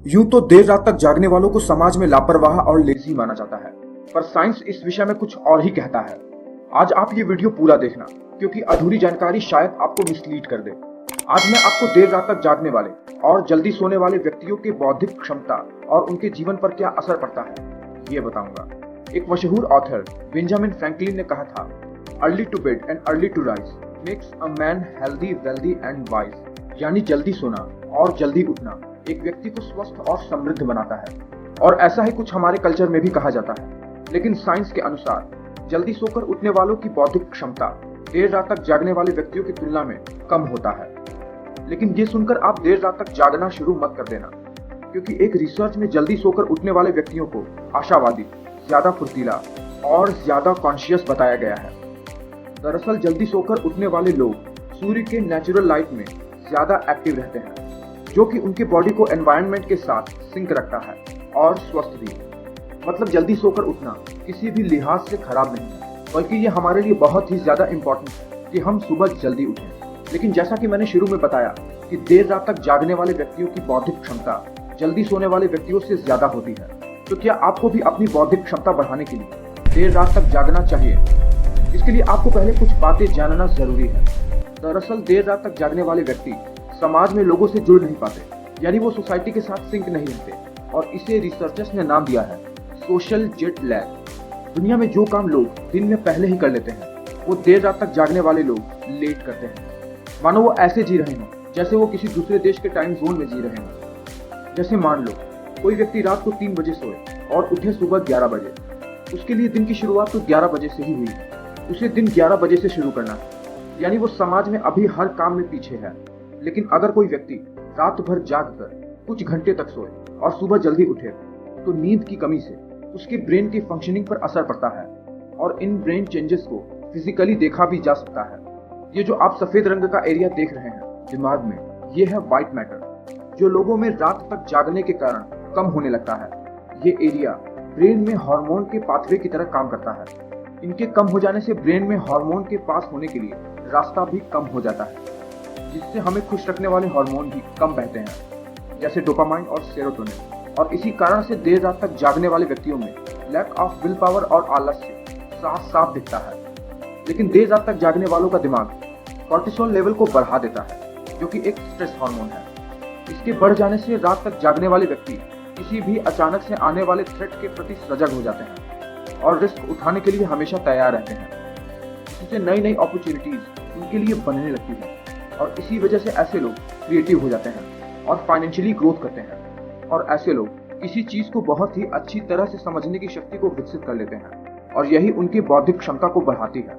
यूं तो देर रात तक जागने वालों को समाज में लापरवाह और लेजी माना जाता है, पर साइंस इस विषय में कुछ और ही कहता है। आज आप ये वीडियो पूरा देखना, क्योंकि अधूरी जानकारी शायद आपको मिसलीड कर दे। आज मैं आपको देर रात तक जागने वाले और जल्दी सोने वाले व्यक्तियों के बौद्धिक क्षमता और उनके जीवन पर क्या असर पड़ता है, ये बताऊंगा। एक मशहूर ऑथर बेंजामिन फ्रैंकलिन ने कहा था, early to bed and early to rise makes a man healthy, wealthy and wise. यानी जल्दी सोना और जल्दी उठना एक व्यक्ति को स्वस्थ और समृद्ध बनाता है, और ऐसा ही कुछ हमारे कल्चर में भी कहा जाता है। लेकिन साइंस के अनुसार जल्दी सोकर उठने वालों की बौद्धिक क्षमता देर रात तक जागने वाले व्यक्तियों की तुलना में कम होता है। लेकिन ये सुनकर आप देर रात तक जागना शुरू मत कर देना, क्योंकि एक रिसर्च में जल्दी सोकर उठने वाले व्यक्तियों को आशावादी, ज्यादा फुर्तीला और ज्यादा कॉन्शियस बताया गया है। दरअसल जल्दी सोकर उठने वाले लोग सूर्य के नेचुरल लाइट में ज्यादा एक्टिव रहते हैं, जो कि उनके बॉडी को एनवायरनमेंट के साथ सिंक रखता है और स्वस्थ भी। मतलब जल्दी सोकर उठना किसी भी लिहाज से खराब नहीं है, बल्कि ये हमारे लिए बहुत ही ज्यादा इम्पोर्टेंट है कि हम सुबह जल्दी उठें। लेकिन जैसा कि मैंने शुरू में बताया कि देर रात तक जागने वाले व्यक्तियों की बौद्धिक क्षमता जल्दी सोने वाले व्यक्तियों से ज्यादा होती है, तो क्या आपको भी अपनी बौद्धिक क्षमता बढ़ाने के लिए देर रात तक जागना चाहिए? इसके लिए आपको पहले कुछ बातें जानना जरूरी है। दरअसल देर रात तक जागने वाले व्यक्ति समाज में लोगों से जुड़ नहीं पाते, यानी वो सोसाइटी के साथ सिंक नहीं रहते, और इसे रिसर्चर्स ने नाम दिया है सोशल जेट लैग। दुनिया में जो काम लोग दिन में पहले ही कर लेते हैं, वो देर रात तक जागने वाले लोग लेट करते हैं। मानो वो ऐसे जी रहे हों जैसे वो किसी दूसरे देश के टाइम जोन में जी रहे हों। जैसे मान लो कोई व्यक्ति रात को 3 बजे सोए और उठे सुबह 11 बजे, उसके लिए दिन की शुरुआत तो 11 बजे से ही हुई। उसे दिन 11 बजे से शुरू करना है, यानी वो समाज में अभी हर काम में पीछे है। लेकिन अगर कोई व्यक्ति रात भर जागकर कुछ घंटे तक सोए और सुबह जल्दी उठे, तो नींद की कमी से उसके ब्रेन की फंक्शनिंग पर असर पड़ता है, और इन ब्रेन चेंजेस को फिजिकली देखा भी जा सकता है। ये जो आप सफेद रंग का एरिया देख रहे हैं दिमाग में, ये है व्हाइट मैटर, जो लोगों में रात तक जागने के कारण कम होने लगता है। ये एरिया ब्रेन में हार्मोन के पाथवे की तरह काम करता है। इनके कम हो जाने से ब्रेन में हार्मोन के पास होने के लिए रास्ता भी कम हो जाता है, जिससे हमें खुश रखने वाले हार्मोन भी कम बहते हैं, जैसे डोपामाइन और सेरोटोनिन। और इसी कारण से देर रात तक जागने वाले व्यक्तियों में लैक ऑफ विल पावर और आलस्य साफ साफ दिखता है। लेकिन देर रात तक जागने वालों का दिमाग कॉर्टिसोल लेवल को बढ़ा देता है, जो कि एक स्ट्रेस हार्मोन है। इसके बढ़ जाने से रात तक जागने वाले व्यक्ति किसी भी अचानक से आने वाले थ्रेट के प्रति सजग हो जाते हैं और रिस्क उठाने के लिए हमेशा तैयार रहते हैं। इससे नई नई अपॉर्चुनिटीज उनके लिए बनने लगती है, और इसी वजह से ऐसे लोग क्रिएटिव हो जाते हैं और फाइनेंशियली ग्रोथ करते हैं। और ऐसे लोग किसी चीज को बहुत ही अच्छी तरह से समझने की शक्ति को विकसित कर लेते हैं, और यही उनकी बौद्धिक क्षमता को बढ़ाती है।